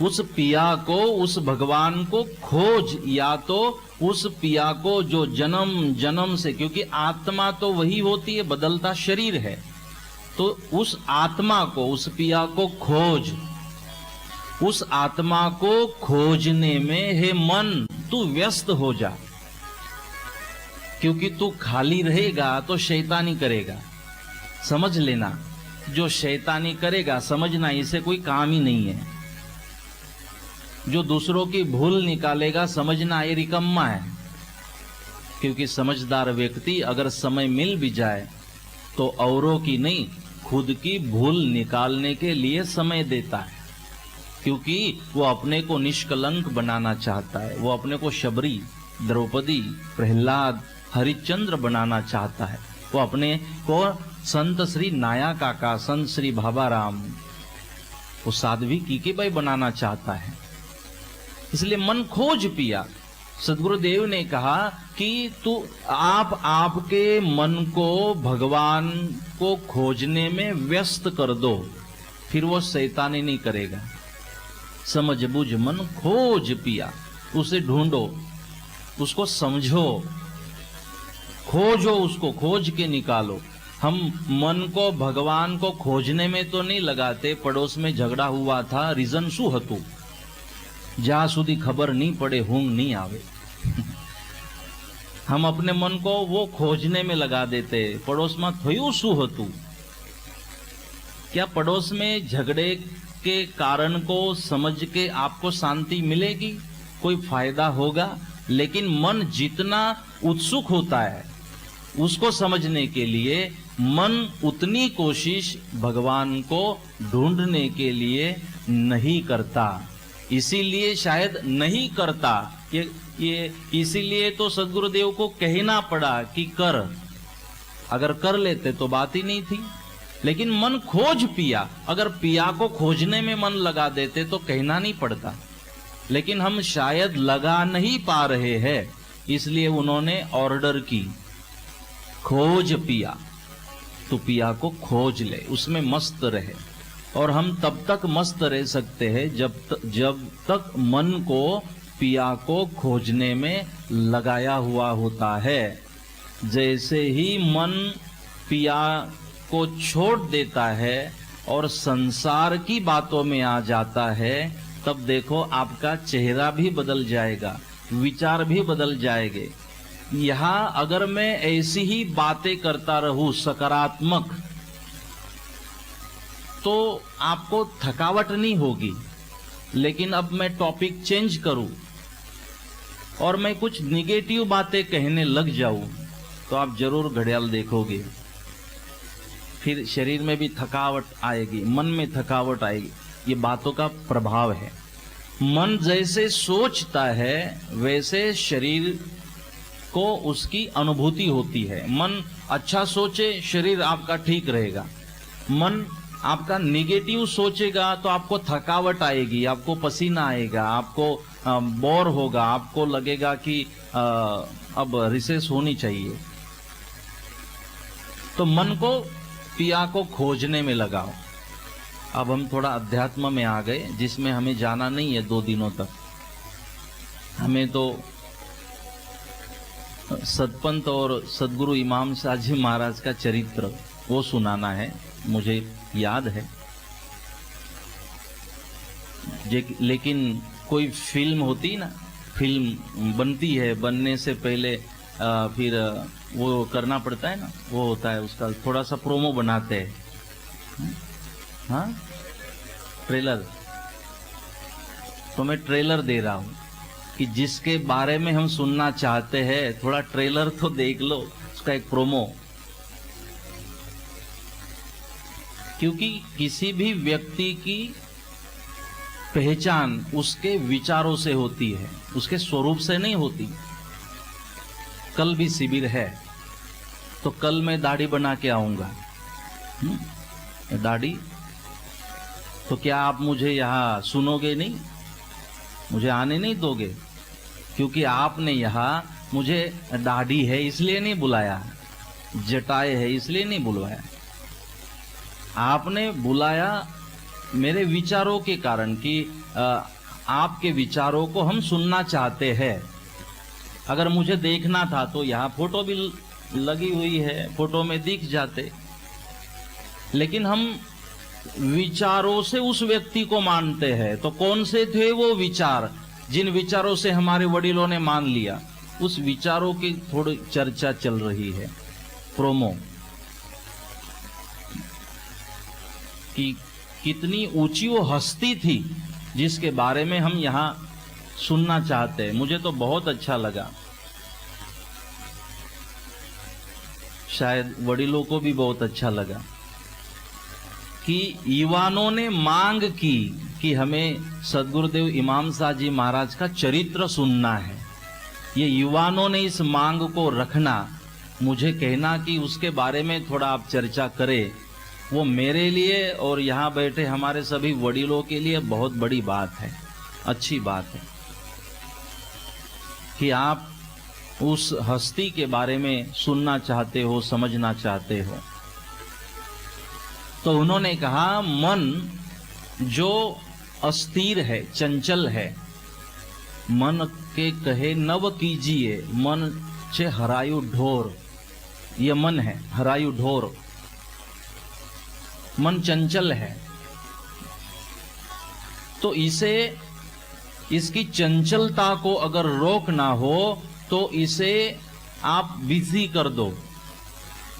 उस पिया को, उस भगवान को खोज, या तो उस पिया को जो जन्म जन्म से, क्योंकि आत्मा तो वही होती है, बदलता शरीर है, तो उस आत्मा को, उस पिया को खोज। उस आत्मा को खोजने में हे मन तू व्यस्त हो जा, क्योंकि तू खाली रहेगा तो शैतानी करेगा। समझ लेना, जो शैतानी करेगा समझना इसे कोई काम ही नहीं है। जो दूसरों की भूल निकालेगा समझना ये रिकम्मा है, क्योंकि समझदार व्यक्ति अगर समय मिल भी जाए तो औरों की नहीं, खुद की भूल निकालने के लिए समय देता है, क्योंकि वो अपने को निष्कलंक बनाना चाहता है। वो अपने को शबरी, द्रौपदी, प्रहलाद, हरिश्चंद्र बनाना चाहता है। वो अपने को संत श्री नाया काका, संत श्री बाबाराम, वो साध्वी कीकीबाई बनाना चाहता है। इसलिए मन खोज पिया। सदगुरुदेव ने कहा कि तू आप आपके मन को भगवान को खोजने में व्यस्त कर दो, फिर वो शैतानी नहीं करेगा। समझ बुझ मन खोज पिया, उसे ढूंढो, उसको समझो, खोजो, उसको खोज के निकालो। हम मन को भगवान को खोजने में तो नहीं लगाते। पड़ोस में झगड़ा हुआ था, रीजन शू हतु, જ્યાં સુધી ખબર नहीं पड़े ઊંઘ नहीं आवे। हम अपने मन को वो खोजने में लगा देते, पड़ोस में थयुं शू हतुं। क्या पड़ोस में झगड़े के कारण को समझ के आपको शांति मिलेगी? कोई फायदा होगा? लेकिन मन जितना उत्सुक होता है उसको समझने के लिए, मन उतनी कोशिश भगवान को ढूंढने के लिए नहीं करता। इसीलिए शायद नहीं करता, ये इसीलिए तो सदगुरुदेव को कहना पड़ा कि कर। अगर कर लेते तो बात ही नहीं थी। लेकिन मन खोज पिया, अगर पिया को खोजने में मन लगा देते तो कहना नहीं पड़ता। लेकिन हम शायद लगा नहीं पा रहे हैं, इसलिए उन्होंने ऑर्डर की, खोज पिया। तो पिया को खोज ले, उसमें मस्त रहे। और हम तब तक मस्त रह सकते हैं जब तक मन को पिया को खोजने में लगाया हुआ होता है। जैसे ही मन पिया को छोड़ देता है और संसार की बातों में आ जाता है, तब देखो आपका चेहरा भी बदल जाएगा, विचार भी बदल जाएंगे। यहाँ अगर मैं ऐसी ही बातें करता रहूं सकारात्मक, तो आपको थकावट नहीं होगी। लेकिन अब मैं टॉपिक चेंज करूं और मैं कुछ निगेटिव बातें कहने लग जाऊं, तो आप जरूर घड़ियाल देखोगे, फिर शरीर में भी थकावट आएगी, मन में थकावट आएगी। ये बातों का प्रभाव है। मन जैसे सोचता है वैसे शरीर को उसकी अनुभूति होती है। मन अच्छा सोचे, शरीर आपका ठीक रहेगा। मन आपका निगेटिव सोचेगा तो आपको थकावट आएगी, आपको पसीना आएगा, आपको बोर होगा, आपको लगेगा कि अब रिसेस होनी चाहिए। तो मन को, पिया को खोजने में लगाओ। अब हम थोड़ा अध्यात्म में आ गए, जिसमें हमें जाना नहीं है 2 दिनों तक। हमें तो सतपंत और सदगुरु इमाम साहब जी महाराज का चरित्र वो सुनाना है, मुझे याद है। लेकिन कोई फिल्म होती ना, फिल्म बनती है, बनने से पहले फिर वो करना पड़ता है ना, वो होता है उसका थोड़ा सा प्रोमो बनाते हैं। हाँ, ट्रेलर। तो मैं ट्रेलर दे रहा हूं कि जिसके बारे में हम सुनना चाहते हैं थोड़ा ट्रेलर तो देख लो, उसका एक प्रोमो। क्योंकि किसी भी व्यक्ति की पहचान उसके विचारों से होती है, उसके स्वरूप से नहीं होती। कल भी शिविर है, तो कल मैं दाढ़ी बना के आऊंगा। दाढ़ी तो क्या आप मुझे यहाँ सुनोगे नहीं, मुझे आने नहीं दोगे? क्योंकि आपने यहाँ मुझे दाढ़ी है इसलिए नहीं बुलाया, जटाए है इसलिए नहीं बुलवाया। आपने बुलाया मेरे विचारों के कारण कि आपके विचारों को हम सुनना चाहते हैं। अगर मुझे देखना था तो यहाँ फोटो भी लगी हुई है, फोटो में दिख जाते, लेकिन हम विचारों से उस व्यक्ति को मानते हैं। तो कौन से थे वो विचार जिन विचारों से हमारे वडिलों ने मान लिया? उस विचारों की थोड़ी चर्चा चल रही है, प्रोमो, कि कितनी ऊंची वो हस्ती थी जिसके बारे में हम यहां सुनना चाहते हैं। मुझे तो बहुत अच्छा लगा, शायद वडिलों को भी बहुत अच्छा लगा कि युवानों ने मांग की कि हमें सद्गुरुदेव इमाम साहब जी महाराज का चरित्र सुनना है। ये युवानों ने इस मांग को रखना, मुझे कहना कि उसके बारे में थोड़ा आप चर्चा करें, वो मेरे लिए और यहाँ बैठे हमारे सभी वडिलों के लिए बहुत बड़ी बात है, अच्छी बात है कि आप उस हस्ती के बारे में सुनना चाहते हो, समझना चाहते हो। तो उन्होंने कहा, मन जो अस्थिर है, चंचल है, मन के कहे नव कीजिए, मन से हरायु ढोर, ये मन है हरायु ढोर, मन चंचल है। तो इसे, इसकी चंचलता को अगर रोकना हो तो इसे आप बिजी कर दो।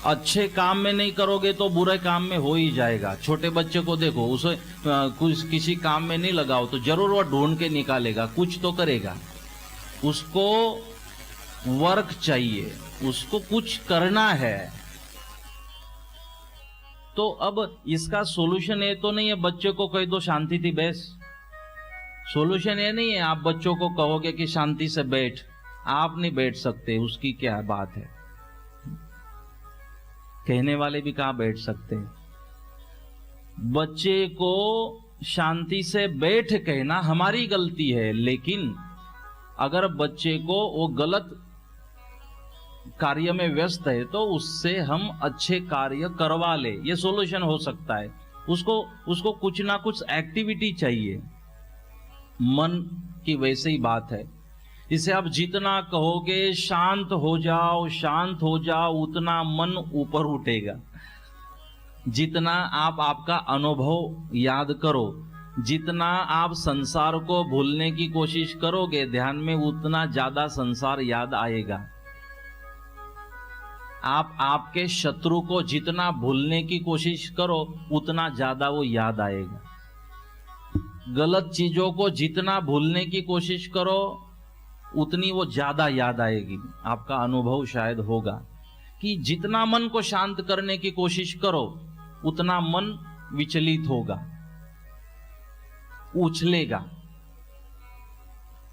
अच्छे काम में नहीं करोगे तो बुरे काम में हो ही जाएगा। छोटे बच्चे को देखो, उसे कुछ किसी काम में नहीं लगाओ तो जरूर वो ढूंढ के निकालेगा, कुछ तो करेगा। उसको वर्क चाहिए, उसको कुछ करना है। तो अब इसका सॉल्यूशन ये तो नहीं है बच्चे को कह दो शांति थी बैस। सॉल्यूशन ये नहीं है आप बच्चों को कहोगे कि शांति से बैठ, आप नहीं बैठ सकते, उसकी क्या बात है। कहने वाले भी कहाँ बैठ सकते हैं। बच्चे को शांति से बैठ कहना हमारी गलती है, लेकिन अगर बच्चे को वो गलत कार्य में व्यस्त है तो उससे हम अच्छे कार्य करवा ले, ये सॉल्यूशन हो सकता है। उसको कुछ ना कुछ एक्टिविटी चाहिए। मन की वैसे ही बात है। इसे आप जितना कहोगे शांत हो जाओ, शांत हो जाओ, उतना मन ऊपर उठेगा। जितना आप आपका अनुभव याद करो, जितना आप संसार को भूलने की कोशिश करोगे ध्यान में, उतना ज्यादा संसार याद आएगा। आप आपके शत्रु को जितना भूलने की कोशिश करो उतना ज्यादा वो याद आएगा। गलत चीजों को जितना भूलने की कोशिश करो उतनी वो ज्यादा याद आएगी। आपका अनुभव शायद होगा कि जितना मन को शांत करने की कोशिश करो उतना मन विचलित होगा, उछलेगा।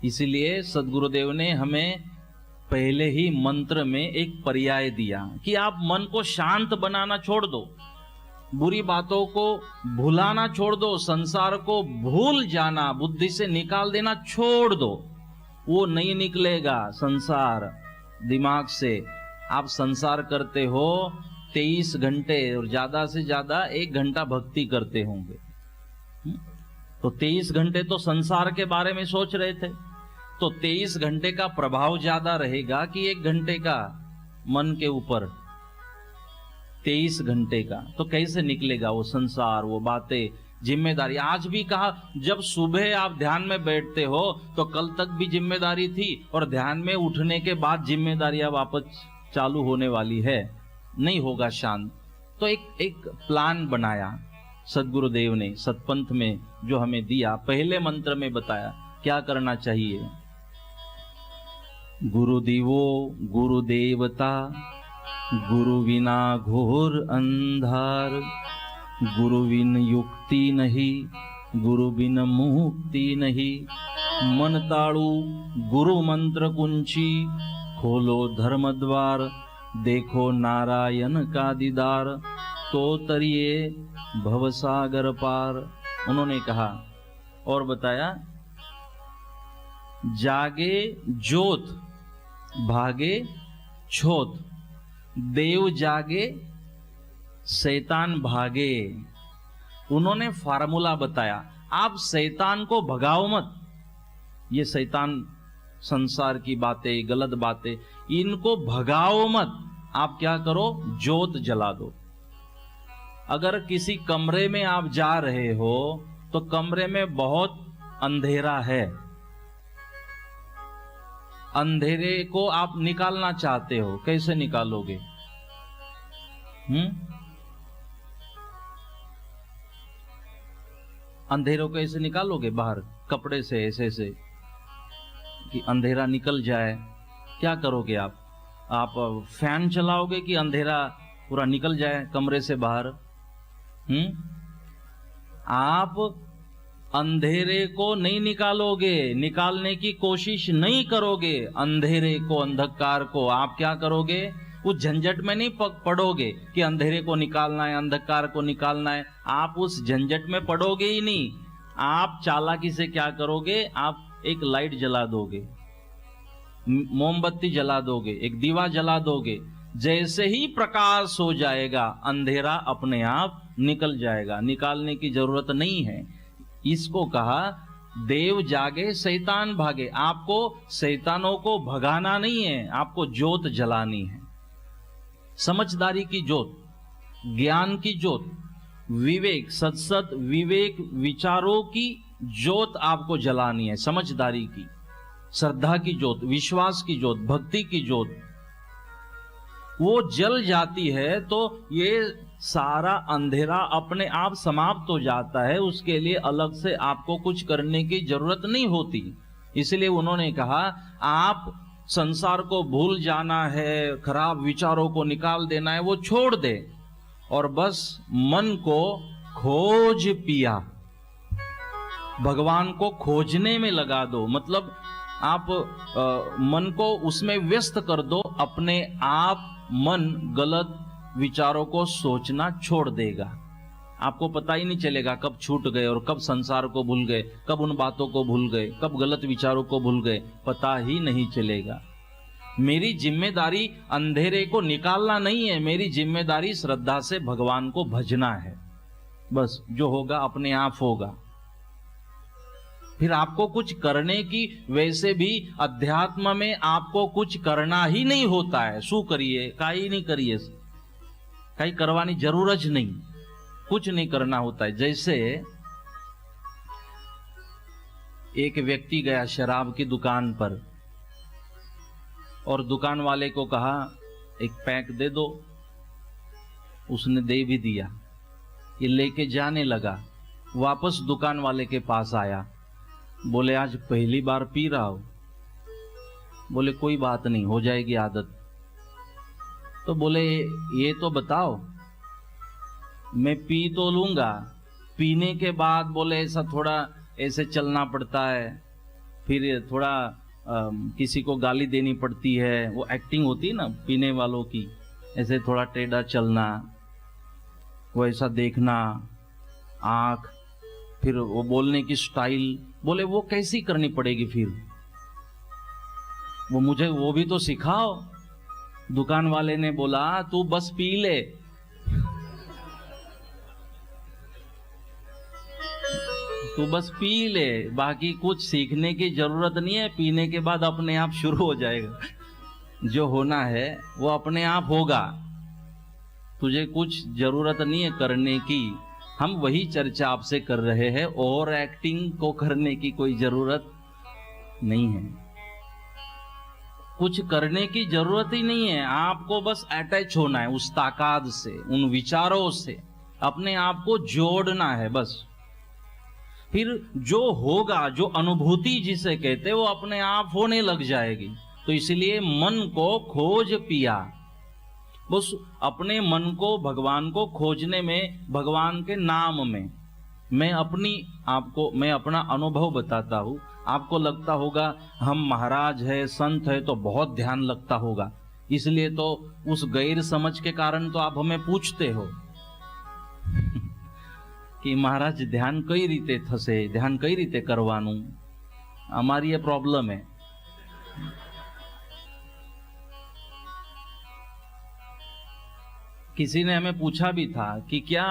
इसलिए सद्गुरुदेव ने हमें पहले ही मंत्र में एक पर्याय दिया कि आप मन को शांत बनाना छोड़ दो, बुरी बातों को भुलाना छोड़ दो, संसार को भूल जाना, बुद्धि से निकाल देना छोड़ दो। वो नहीं निकलेगा संसार दिमाग से। आप संसार करते हो 23 घंटे और ज्यादा से ज्यादा 1 घंटा भक्ति करते होंगे, तो 23 घंटे तो संसार के बारे में सोच रहे थे। तो 23 घंटे का प्रभाव ज्यादा रहेगा कि 1 घंटे का मन के ऊपर? 23 घंटे का। तो कैसे निकलेगा वो संसार, वो बातें, जिम्मेदारी? आज भी कहा, जब सुबह आप ध्यान में बैठते हो तो कल तक भी जिम्मेदारी थी और ध्यान में उठने के बाद जिम्मेदारियां वापस चालू होने वाली है, नहीं होगा शांत। तो एक प्लान बनाया सद्गुरुदेव ने सतपंथ में, जो हमें दिया। पहले मंत्र में बताया क्या करना चाहिए। गुरुदेवो गुरुदेवता, गुरु बिना घोर अंधार, गुरु बिन युक्ति नहीं, गुरु बिन मुक्ति नहीं। मन ताड़ू गुरु मंत्र कुंची, खोलो धर्म द्वार, देखो नारायण का दीदार, तो तरिए भवसागर पार। उन्होंने कहा और बताया, जागे ज्योत भागे छोत, देव जागे शैतान भागे। उन्होंने फार्मूला बताया, आप शैतान को भगाओ मत। ये शैतान संसार की बातें, गलत बातें, इनको भगाओ मत। आप क्या करो, जोत जला दो। अगर किसी कमरे में आप जा रहे हो तो कमरे में बहुत अंधेरा है, अंधेरे को आप निकालना चाहते हो, कैसे निकालोगे? अंधेरों को ऐसे निकालोगे बाहर, कपड़े से ऐसे ऐसे कि अंधेरा निकल जाए? क्या करोगे आप? आप फैन चलाओगे कि अंधेरा पूरा निकल जाए कमरे से बाहर? आप अंधेरे को नहीं निकालोगे, निकालने की कोशिश नहीं करोगे। अंधेरे को, अंधकार को आप क्या करोगे? उस झंझट में नहीं पड़ोगे कि अंधेरे को निकालना है, अंधकार को निकालना है। आप उस झंझट में पड़ोगे ही नहीं। आप चालाकी से क्या करोगे? आप एक लाइट जला दोगे, मोमबत्ती जला दोगे, एक दीवा जला दोगे। जैसे ही प्रकाश हो जाएगा, अंधेरा अपने आप निकल जाएगा, निकालने की जरूरत नहीं है। इसको कहा देव जागे शैतान भागे। आपको शैतानों को भगाना नहीं है, आपको जोत जलानी है। समझदारी की जोत, ज्ञान की जोत, विवेक, सत विवेक विचारों की जोत आपको जलानी है। समझदारी की, श्रद्धा की जोत, विश्वास की जोत, भक्ति की जोत वो जल जाती है तो ये सारा अंधेरा अपने आप समाप्त हो जाता है। उसके लिए अलग से आपको कुछ करने की जरूरत नहीं होती। इसलिए उन्होंने कहा, आप संसार को भूल जाना है, खराब विचारों को निकाल देना है, वो छोड़ दे और बस मन को खोज पिया, भगवान को खोजने में लगा दो। मतलब आप मन को उसमें व्यस्त कर दो, अपने आप मन गलत विचारों को सोचना छोड़ देगा। आपको पता ही नहीं चलेगा कब छूट गए और कब संसार को भूल गए, कब उन बातों को भूल गए, कब गलत विचारों को भूल गए, पता ही नहीं चलेगा। मेरी जिम्मेदारी अंधेरे को निकालना नहीं है, मेरी जिम्मेदारी श्रद्धा से भगवान को भजना है। बस जो होगा अपने आप होगा। फिर आपको कुछ करने की, वैसे भी अध्यात्म में आपको कुछ करना ही नहीं होता है। शू करिए, काई नहीं करिए, काई करवानी जरूरत नहीं, कुछ नहीं करना होता है। जैसे एक व्यक्ति गया शराब की दुकान पर और दुकान वाले को कहा एक पैक दे दो। उसने दे भी दिया। ये लेके जाने लगा, वापस दुकान वाले के पास आया, बोले आज पहली बार पी रहा हो। बोले कोई बात नहीं, हो जाएगी आदत। तो बोले ये तो बताओ, मैं पी तो लूंगा, पीने के बाद बोले ऐसा थोड़ा ऐसे चलना पड़ता है, फिर थोड़ा किसी को गाली देनी पड़ती है, वो एक्टिंग होती है ना पीने वालों की, ऐसे थोड़ा टेढ़ा चलना, वो ऐसा देखना, आंख, फिर वो बोलने की स्टाइल। बोले वो कैसी करनी पड़ेगी फिर? वो मुझे वो भी तो सिखाओ। दुकान वाले ने बोला तू बस पी ले, तू बस पी ले, बाकी कुछ सीखने की जरूरत नहीं है, पीने के बाद अपने आप शुरू हो जाएगा। जो होना है वो अपने आप होगा, तुझे कुछ जरूरत नहीं है करने की। हम वही चर्चा आपसे कर रहे हैं, और एक्टिंग को करने की कोई जरूरत नहीं है, कुछ करने की जरूरत ही नहीं है। आपको बस अटैच होना है उस ताकत से, उन विचारों से, अपने आप को जोड़ना है बस। फिर जो होगा, जो अनुभूति जिसे कहते हैं, वो अपने आप होने लग जाएगी। तो इसलिए मन को खोज पिया, बस अपने मन को भगवान को खोजने में, भगवान के नाम में। मैं अपना अनुभव बताता हूँ। आपको लगता होगा हम महाराज है, संत है, तो बहुत ध्यान लगता होगा, इसलिए तो उस गैर समझ के कारण तो आप हमें पूछते हो कि महाराज ध्यान कई रीते थसे, ध्यान कई रीते करवानुं। हमारी ये प्रॉब्लम है। किसी ने हमें पूछा भी था कि क्या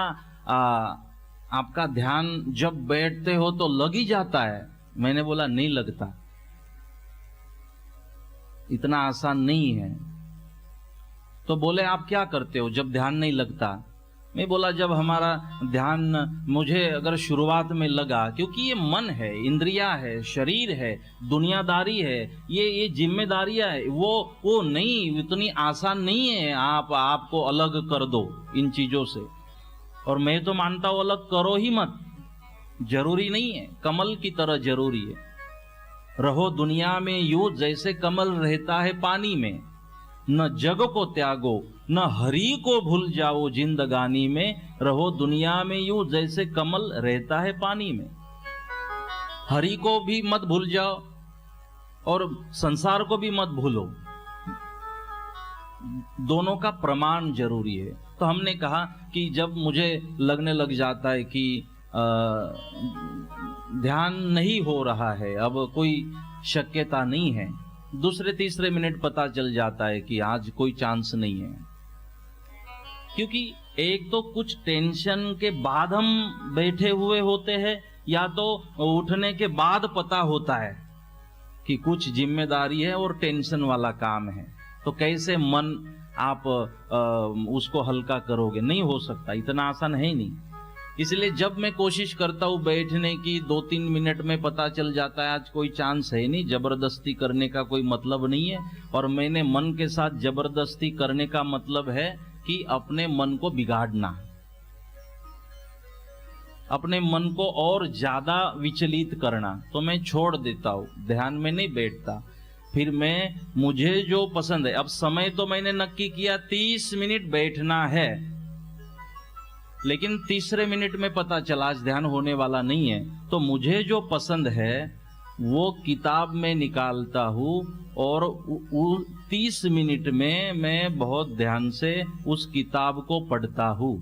आपका ध्यान जब बैठते हो तो लग ही जाता है? मैंने बोला नहीं लगता, इतना आसान नहीं है। तो बोले आप क्या करते हो जब ध्यान नहीं लगता? मैं बोला जब हमारा ध्यान, मुझे अगर शुरुआत में लगा, क्योंकि ये मन है, इंद्रियां है, शरीर है, दुनियादारी है, ये जिम्मेदारियां है, वो नहीं, इतनी आसान नहीं है आपको अलग कर दो इन चीजों से। और मैं तो मानता हूं अलग करो ही मत, जरूरी नहीं है, कमल की तरह जरूरी है। रहो दुनिया में यूं जैसे कमल रहता है पानी में, न जग को त्यागो न हरि को भूल जाओ, जिंदगानी में रहो दुनिया में यूं जैसे कमल रहता है पानी में। हरि को भी मत भूल जाओ और संसार को भी मत भूलो, दोनों का प्रमाण जरूरी है। तो हमने कहा कि जब मुझे लगने लग जाता है कि ध्यान नहीं हो रहा है, अब कोई शक्यता नहीं है, दूसरे तीसरे मिनट पता चल जाता है कि आज कोई चांस नहीं है। क्योंकि एक तो कुछ टेंशन के बाद हम बैठे हुए होते हैं, या तो उठने के बाद पता होता है कि कुछ जिम्मेदारी है और टेंशन वाला काम है। तो कैसे मन आप उसको हल्का करोगे? नहीं हो सकता, इतना आसान है नहीं। इसलिए जब मैं कोशिश करता हूं बैठने की, 2-3 मिनट में पता चल जाता है आज कोई चांस है नहीं, जबरदस्ती करने का कोई मतलब नहीं है। और मैंने मन के साथ जबरदस्ती करने का मतलब है कि अपने मन को बिगाड़ना, अपने मन को और ज्यादा विचलित करना। तो मैं छोड़ देता हूं, ध्यान में नहीं बैठता। फिर मुझे जो पसंद है, अब समय तो मैंने नक्की किया 30 मिनट बैठना है, लेकिन तीसरे मिनट में पता चला आज ध्यान होने वाला नहीं है, तो मुझे जो पसंद है वो किताब में निकालता हूँ और 30 मिनट में मैं बहुत ध्यान से उस किताब को पढ़ता हूँ।